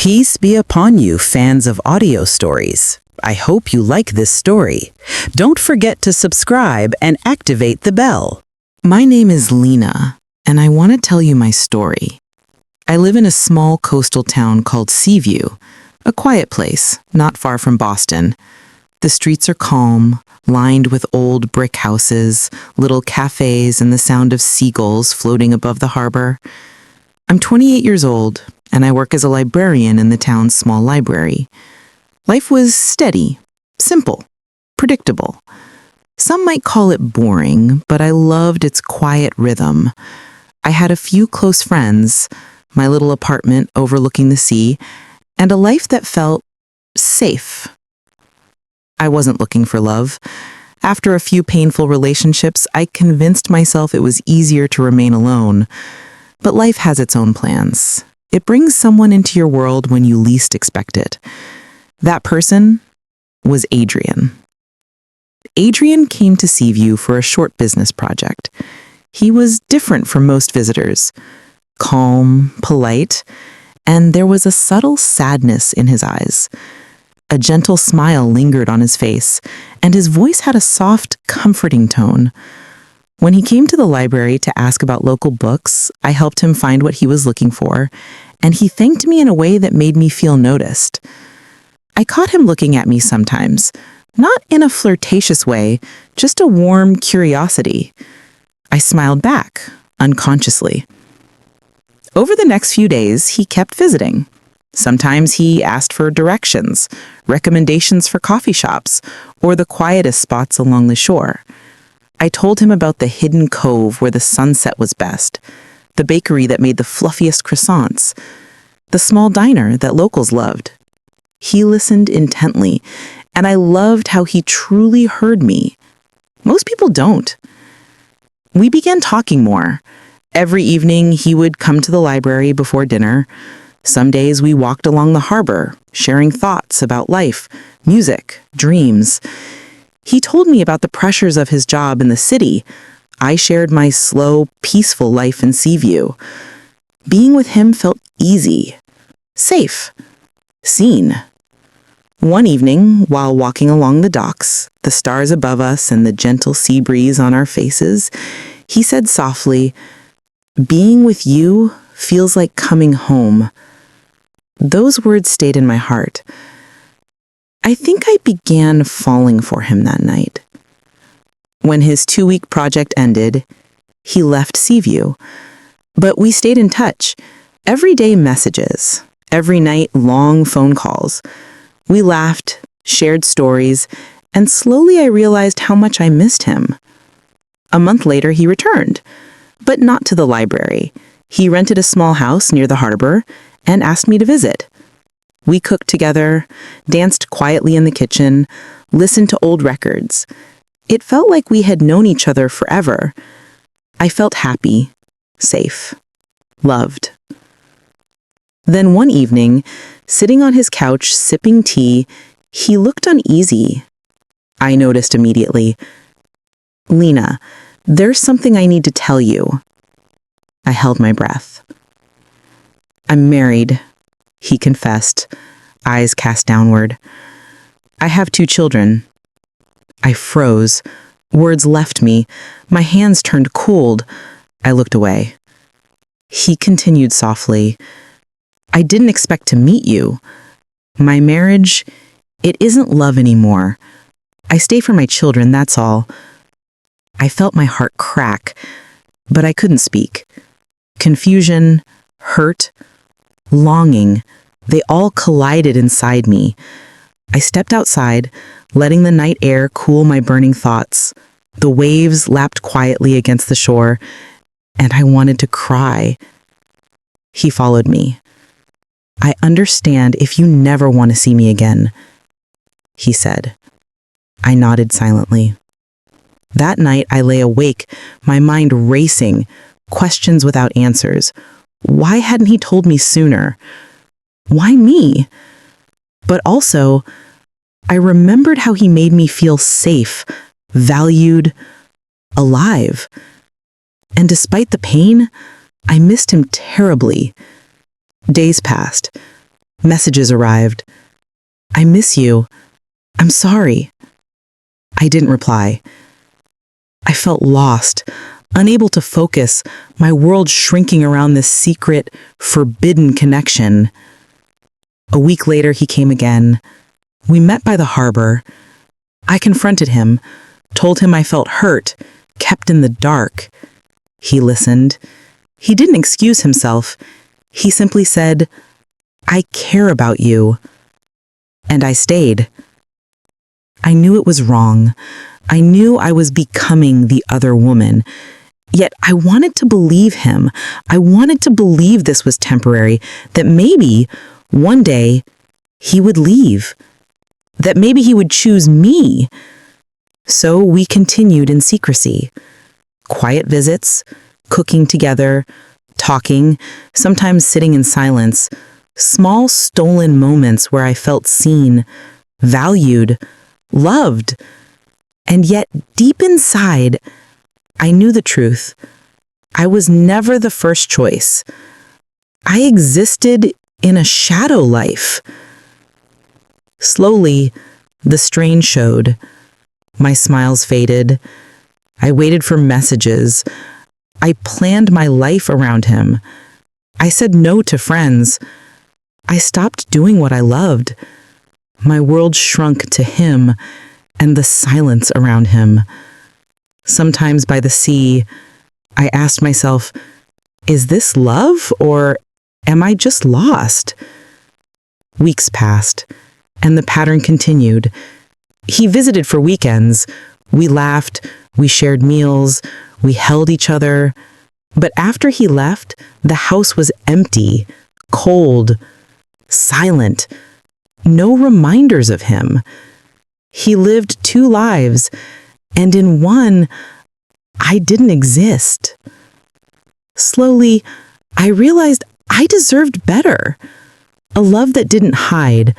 Peace be upon you, fans of audio stories. I hope you like this story. Don't forget to subscribe and activate the bell. My name is Lina, and I want to tell you my story. I live in a small coastal town called Seaview, a quiet place not far from Boston. The streets are calm, lined with old brick houses, little cafes, and the sound of seagulls floating above the harbor. I'm 28 years old, and I work as a librarian in the town's small library. Life was steady, simple, predictable. Some might call it boring, but I loved its quiet rhythm. I had a few close friends, my little apartment overlooking the sea, and a life that felt safe. I wasn't looking for love. After a few painful relationships, I convinced myself it was easier to remain alone. But life has its own plans. It brings someone into your world when you least expect it. That person was Adrian. Adrian came to Seaview for a short business project. He was different from most visitors, calm, polite, and there was a subtle sadness in his eyes. A gentle smile lingered on his face, and his voice had a soft, comforting tone. When he came to the library to ask about local books, I helped him find what he was looking for, and he thanked me in a way that made me feel noticed. I caught him looking at me sometimes, not in a flirtatious way, just a warm curiosity. I smiled back, unconsciously. Over the next few days, he kept visiting. Sometimes he asked for directions, recommendations for coffee shops, or the quietest spots along the shore. I told him about the hidden cove where the sunset was best, the bakery that made the fluffiest croissants, the small diner that locals loved. He listened intently, and I loved how he truly heard me. Most people don't. We began talking more. Every evening, he would come to the library before dinner. Some days we walked along the harbor, sharing thoughts about life, music, dreams. He told me about the pressures of his job in the city. I shared my slow, peaceful life in Seaview. Being with him felt easy, safe, seen. One evening, while walking along the docks, the stars above us and the gentle sea breeze on our faces, he said softly, "Being with you feels like coming home." Those words stayed in my heart. I think I began falling for him that night. When his 2-week project ended, he left Seaview. But we stayed in touch. Everyday messages, every night long phone calls. We laughed, shared stories, and slowly I realized how much I missed him. A month later, he returned, but not to the library. He rented a small house near the harbor and asked me to visit. We cooked together, danced quietly in the kitchen, listened to old records. It felt like we had known each other forever. I felt happy, safe, loved. Then one evening, sitting on his couch sipping tea, he looked uneasy. I noticed immediately. "Lina, there's something I need to tell you." I held my breath. "I'm married," he confessed, eyes cast downward. "I have 2 children." I froze. Words left me. My hands turned cold. I looked away. He continued softly, "I didn't expect to meet you. My marriage, it isn't love anymore. I stay for my children, that's all." I felt my heart crack, but I couldn't speak. Confusion, hurt, longing, they all collided inside me. I stepped outside, letting the night air cool my burning thoughts. The waves lapped quietly against the shore, and I wanted to cry. He followed me. "I understand if you never want to see me again," he said. I nodded silently. That night I lay awake, my mind racing, questions without answers. Why hadn't he told me sooner? Why me? But also, I remembered how he made me feel safe, valued, alive. And despite the pain, I missed him terribly. Days passed. Messages arrived. I miss you. I'm sorry. I didn't reply. I felt lost, unable to focus, my world shrinking around this secret, forbidden connection. A week later, he came again. We met by the harbor. I confronted him, told him I felt hurt, kept in the dark. He listened. He didn't excuse himself. He simply said, I care about you. And I stayed. I knew it was wrong. I knew I was becoming the other woman. Yet I wanted to believe him. I wanted to believe this was temporary, that maybe one day he would leave, that maybe he would choose me. So we continued in secrecy. Quiet visits, cooking together, talking, sometimes sitting in silence, small stolen moments where I felt seen, valued, loved. And yet, deep inside, I knew the truth. I was never the first choice. I existed in a shadow life. Slowly, the strain showed. My smiles faded. I waited for messages. I planned my life around him. I said no to friends. I stopped doing what I loved. My world shrunk to him and the silence around him. Sometimes by the sea, I asked myself, is this love or am I just lost? Weeks passed, and the pattern continued. He visited for weekends. We laughed, we shared meals, we held each other. But after he left, the house was empty, cold, silent. No reminders of him. He lived two lives, and in one, I didn't exist. Slowly, I realized I deserved better. A love that didn't hide,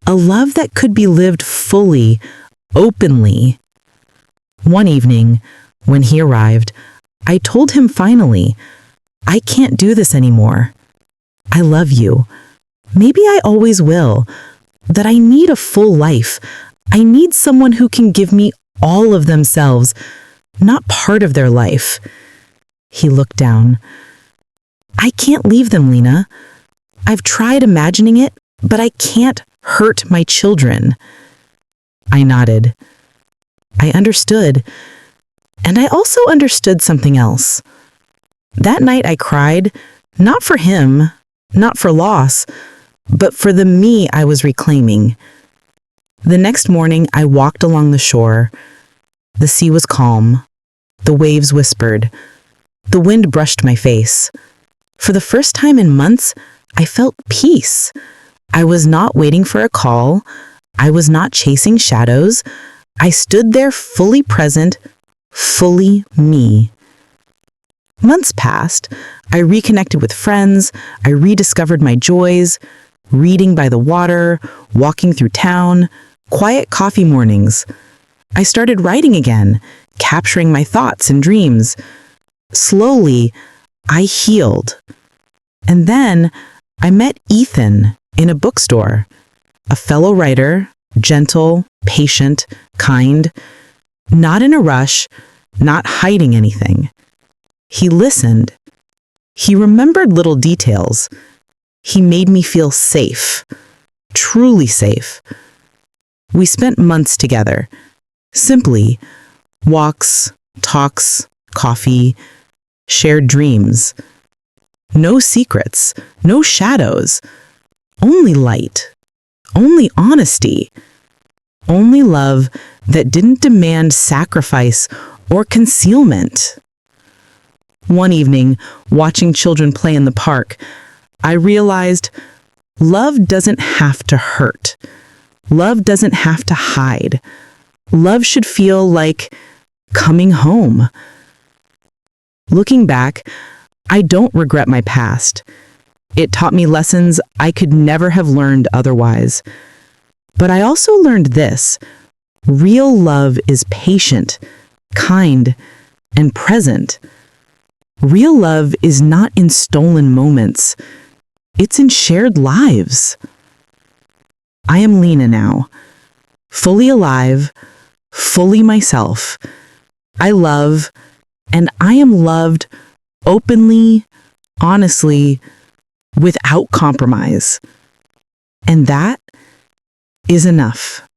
a love that could be lived fully, openly. One evening, when he arrived, I told him finally, I can't do this anymore. I love you. Maybe I always will. That I need a full life. I need someone who can give me all of themselves, not part of their life. He looked down. I can't leave them, Lina. I've tried imagining it, but I can't hurt my children. I nodded. I understood. And I also understood something else. That night I cried, not for him, not for loss, but for the me I was reclaiming. The next morning, I walked along the shore. The sea was calm. The waves whispered. The wind brushed my face. For the first time in months, I felt peace. I was not waiting for a call. I was not chasing shadows. I stood there fully present, fully me. Months passed. I reconnected with friends. I rediscovered my joys. Reading by the water, walking through town, quiet coffee mornings. I started writing again, capturing my thoughts and dreams. Slowly, I healed. And then I met Ethan in a bookstore, a fellow writer, gentle, patient, kind, not in a rush, not hiding anything. He listened. He remembered little details. He made me feel safe, truly safe. We spent months together, simply walks, talks, coffee, shared dreams. No secrets, no shadows, only light, only honesty, only love that didn't demand sacrifice or concealment. One evening, watching children play in the park, I realized love doesn't have to hurt. Love doesn't have to hide. Love should feel like coming home. Looking back, I don't regret my past. It taught me lessons I could never have learned otherwise. But I also learned this: real love is patient, kind, and present. Real love is not in stolen moments. It's in shared lives. I am Lina now, fully alive, fully myself. I love, and I am loved openly, honestly, without compromise. And that is enough.